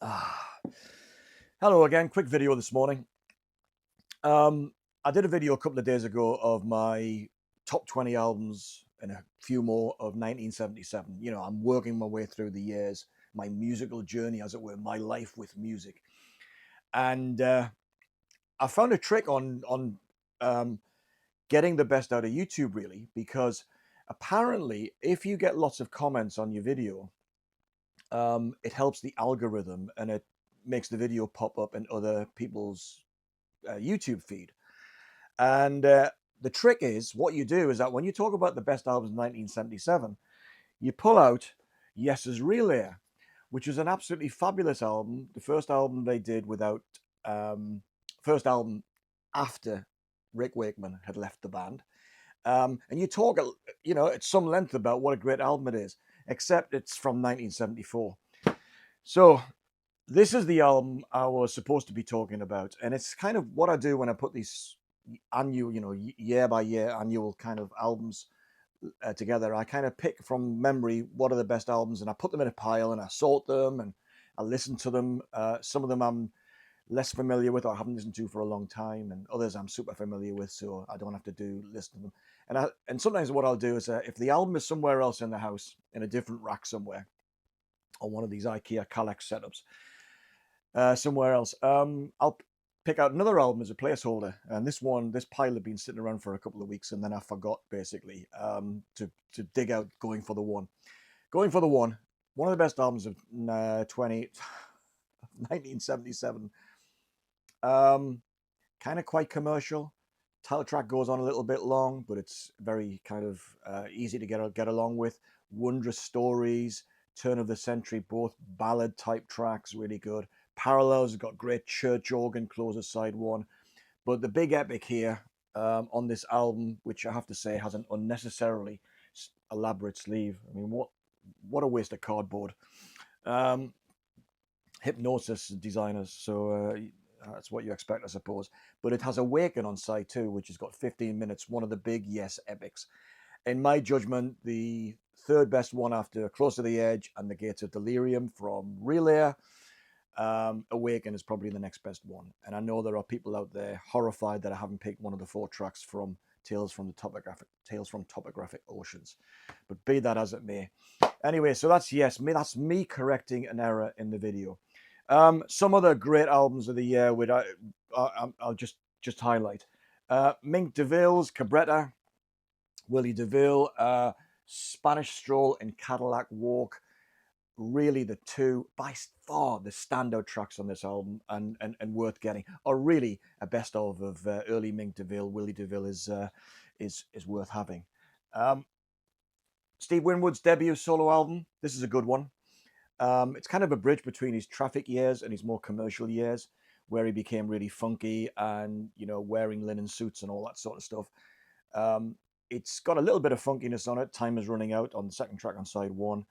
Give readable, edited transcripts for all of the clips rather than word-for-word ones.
Ah, hello again. Quick video this morning. Um, I did a video a couple of days ago of my top 20 albums and a few more of 1977. I'm working my way through the years, my musical journey, as it were, my life with music. And I found a trick on um, getting the best out of YouTube, really, because apparently, if you get lots of comments on your video, it helps the algorithm and it makes the video pop up in other people's YouTube feed. And the trick is, what you do is that when you talk about the best albums in 1977, you pull out Yes's Relay, which is an absolutely fabulous album. The first album they did um, first album after Rick Wakeman had left the band. And you talk, at some length about what a great album it is, except it's from 1974. So this is the album I was supposed to be talking about, and it's kind of what I do when I put these annual, year by year annual kind of albums together. I kind of pick from memory what are the best albums, and I put them in a pile and I sort them and I listen to them. Some of them I'm less familiar with or haven't listened to for a long time, and others I'm super familiar with, so I don't have to listen to them. And sometimes what I'll do is if the album is somewhere else in the house in a different rack somewhere on one of these IKEA Kallax setups, somewhere else. I'll pick out another album as a placeholder, and this pile had been sitting around for a couple of weeks, and then I forgot basically to dig out Going for the one of the best albums of 1977. Kind of quite commercial. Title track goes on a little bit long, but it's very kind of easy to get along with. Wondrous Stories, Turn of the Century, both ballad type tracks, really good. Parallels has got great church organ closes side one. But the big epic here on this album, which I have to say has an unnecessarily elaborate sleeve. I mean, what a waste of cardboard. Um, Hypnosis designers, so that's what you expect, I suppose. But it has Awaken on side two, which has got 15 minutes, one of the big Yes epics. In my judgment, the third best one after Close to the Edge and the Gates of Delirium from Relay. Awaken is probably the next best one. And I know there are people out there horrified that I haven't picked one of the four tracks from Tales from Topographic Oceans. But be that as it may. Anyway, so that's that's me correcting an error in the video. Some other great albums of the year which I'll just highlight. Mink DeVille's Cabretta, Willie DeVille, Spanish Stroll and Cadillac Walk. Really the two by far the standout tracks on this album and worth getting, or really a best of early Mink DeVille. Willie DeVille is worth having. Steve Winwood's debut solo album. This is a good one. It's kind of a bridge between his Traffic years and his more commercial years, where he became really funky and wearing linen suits and all that sort of stuff. It's got a little bit of funkiness on it. Time is Running Out on the second track on side one.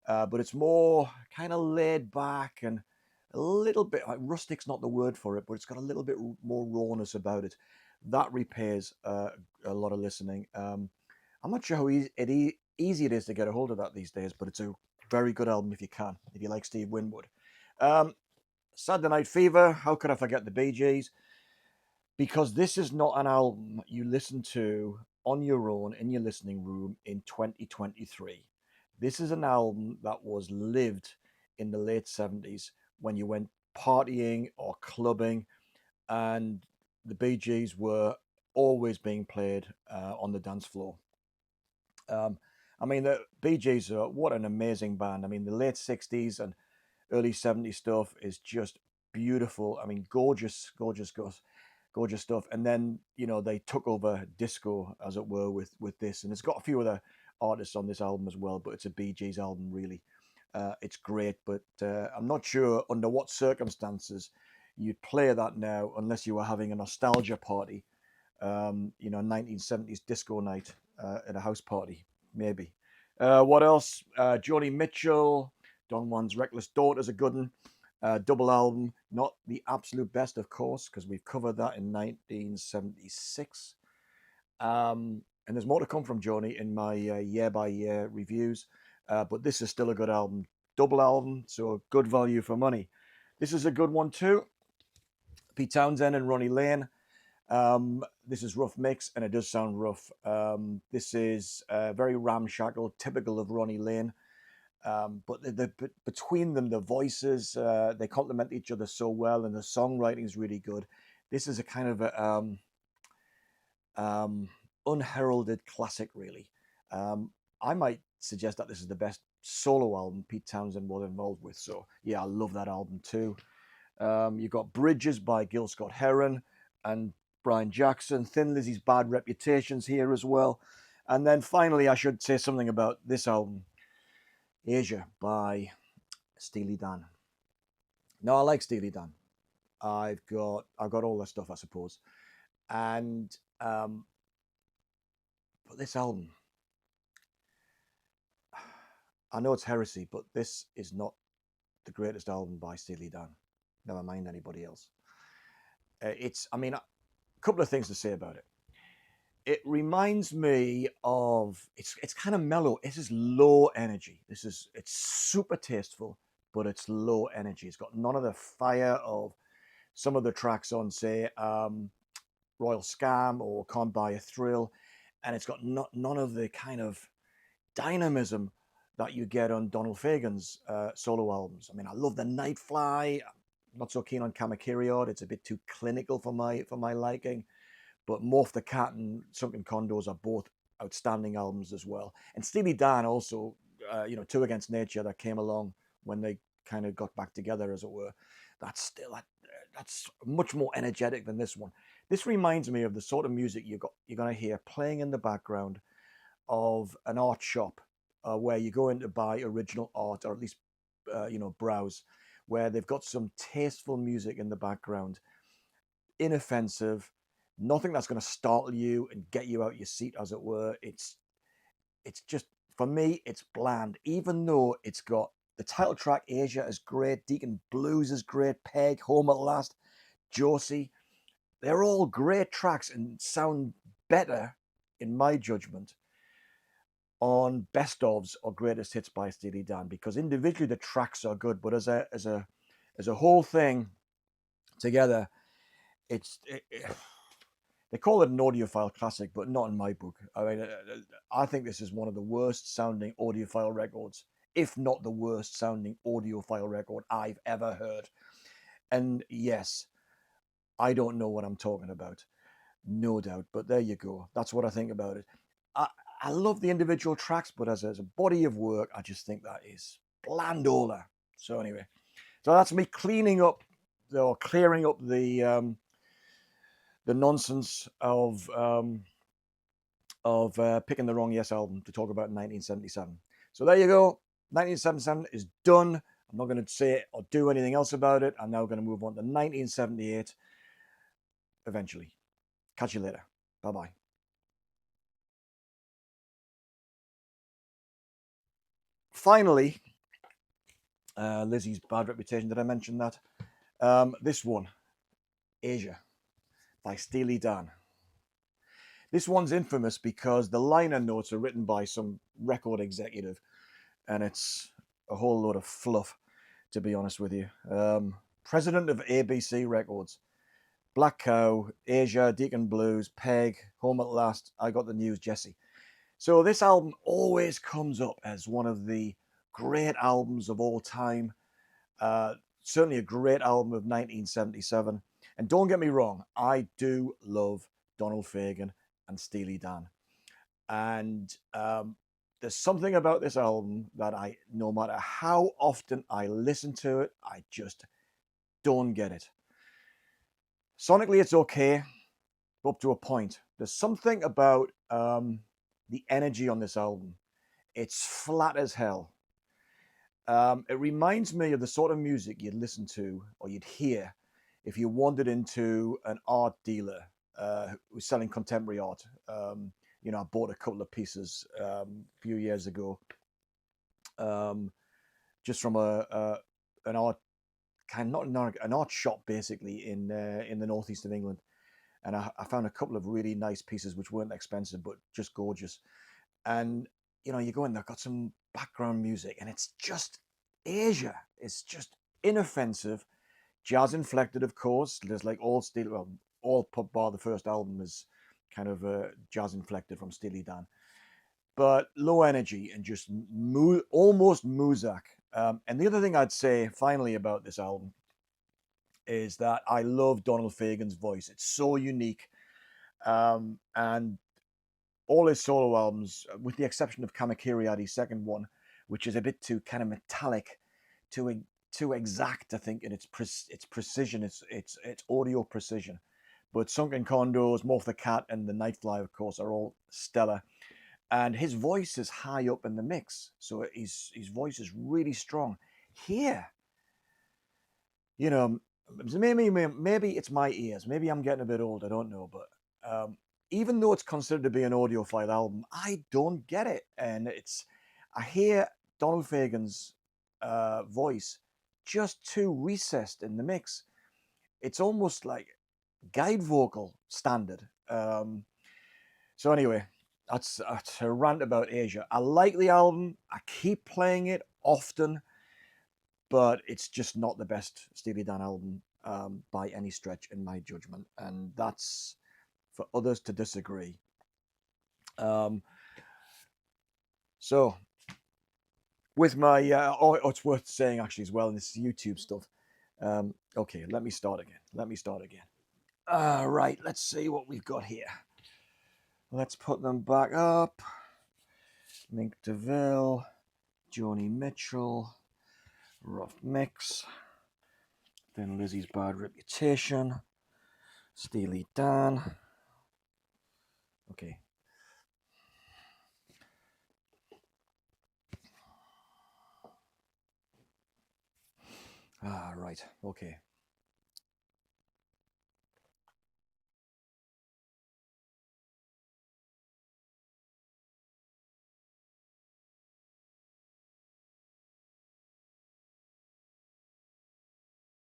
But it's more kind of laid back and a little bit like rustic's not the word for it, but it's got a little bit more rawness about it. That repairs a lot of listening. I'm not sure how easy it is to get a hold of that these days, but it's a very good album if you can, if you like Steve Winwood. Saturday Night Fever, how could I forget the Bee Gees? Because this is not an album you listen to on your own in your listening room in 2023. This is an album that was lived in the late 70s when you went partying or clubbing, and the Bee Gees were always being played on the dance floor. I mean, the Bee Gees are what an amazing band. I mean, the late 60s and early 70s stuff is just beautiful. I mean, gorgeous, gorgeous, gorgeous stuff. And then, they took over disco, as it were, with this. And it's got a few other artists on this album as well, but it's a Bee Gees album, really. It's great, but I'm not sure under what circumstances you'd play that now unless you were having a nostalgia party, 1970s disco night at a house party, maybe. What else? Joni Mitchell, Don Juan's Reckless Daughter's a good one. Double album, not the absolute best, of course, because we've covered that in 1976. And there's more to come from Joni in my year-by-year reviews, but this is still a good album. Double album, so good value for money. This is a good one too. Pete Townsend and Ronnie Lane. This is rough mix, and it does sound rough. This is very ramshackle, typical of Ronnie Lane. But between them, the voices, they complement each other so well, and the songwriting is really good. This is a kind of a unheralded classic, really. I might suggest that this is the best solo album Pete Townsend was involved with. So yeah, I love that album too. You've got Bridges by Gil Scott-Heron and Brian Jackson. Thin Lizzy's Bad Reputation's here as well. And then finally, I should say something about this album, Aja by Steely Dan. Now, I like Steely Dan. I've got all their stuff, I suppose. And but this album, I know it's heresy, but this is not the greatest album by Steely Dan. Never mind anybody else. I mean, a couple of things to say about it. It reminds me of it's kind of mellow. This is low energy. It's super tasteful, but it's low energy. It's got none of the fire of some of the tracks on, say, Royal Scam or Can't Buy a Thrill, and it's got none of the kind of dynamism that you get on Donald Fagen's solo albums. I mean, I love the Nightfly. I'm not so keen on Kamakiriod. It's a bit too clinical for my liking. But Morph the Cat and Sunken Condos are both outstanding albums as well. And Steely Dan also, Two Against Nature, that came along when they kind of got back together, as it were. That's much more energetic than this one. This reminds me of the sort of music you're going to hear playing in the background of an art shop where you go in to buy original art, or at least browse, where they've got some tasteful music in the background, inoffensive, nothing that's going to startle you and get you out your seat, as it were. It's just, for me, it's bland, even though it's got the title track, Aja, is great, Deacon Blues is great, Peg, Home at Last, Josie. They're all great tracks and sound better, in my judgment, on best ofs or greatest hits by Steely Dan, because individually the tracks are good, but as a whole thing together, they call it an audiophile classic, but not in my book. I mean, I think this is one of the worst sounding audiophile records, if not the worst sounding audiophile record I've ever heard. And yes, I don't know what I'm talking about, no doubt, but there you go. That's what I think about it. I love the individual tracks, but as a body of work, I just think that is blandola. So anyway, so that's me clearing up the nonsense of picking the wrong Yes album to talk about in 1977. So there you go. 1977 is done. I'm not going to say or do anything else about it. I'm now going to move on to 1978 eventually. Catch you later. Bye-bye. Finally, Lizzie's Bad Reputation. Did I mention that? This one, Aja, by Steely Dan. This one's infamous because the liner notes are written by some record executive, and it's a whole load of fluff, to be honest with you. President of ABC Records, Black Cow, Aja, Deacon Blues, Peg, Home at Last, I Got the News, Jesse. So this album always comes up as one of the great albums of all time. Certainly a great album of 1977. And don't get me wrong, I do love Donald Fagen and Steely Dan. And there's something about this album that no matter how often I listen to it, I just don't get it. Sonically, it's okay, up to a point. There's something about the energy on this album. It's flat as hell. It reminds me of the sort of music you'd listen to or you'd hear if you wandered into an art dealer who's selling contemporary art. I bought a couple of pieces a few years ago, just from an art not an art shop, basically in the northeast of England, and I found a couple of really nice pieces which weren't expensive but just gorgeous. And you go in, they've got some background music, and it's just Aja. It's just inoffensive, Jazz inflected, of course. There's like all Steely, well, all pop bar the first album is kind of jazz inflected from Steely Dan, but low energy and just almost Muzak. And the other thing I'd say finally about this album is that I love Donald Fagen's voice. It's so unique. And all his solo albums, with the exception of Kamakiriadi's second one, which is a bit too kind of metallic, too exact, I think, in its precision, its audio precision. But Sunken Condos, Morph the Cat, and The Nightfly, of course, are all stellar. And his voice is high up in the mix, so his voice is really strong. Here, you know, maybe it's my ears. Maybe I'm getting a bit old. I don't know, but even though it's considered to be an audiophile album, I don't get it. And I hear Donald Fagen's voice just too recessed in the mix. It's almost like guide vocal standard. So anyway, that's a rant about Aja. I like the album. I keep playing it often, but it's just not the best Steely Dan album by any stretch, in my judgment. And that's for others to disagree. So, with my, it's worth saying actually as well, this YouTube stuff. Okay, let me start again. Right, let's see what we've got here. Let's put them back up. Mink DeVille, Joni Mitchell, Rough Mix, then Lizzie's Bad Reputation, Steely Dan. Okay. Right, okay.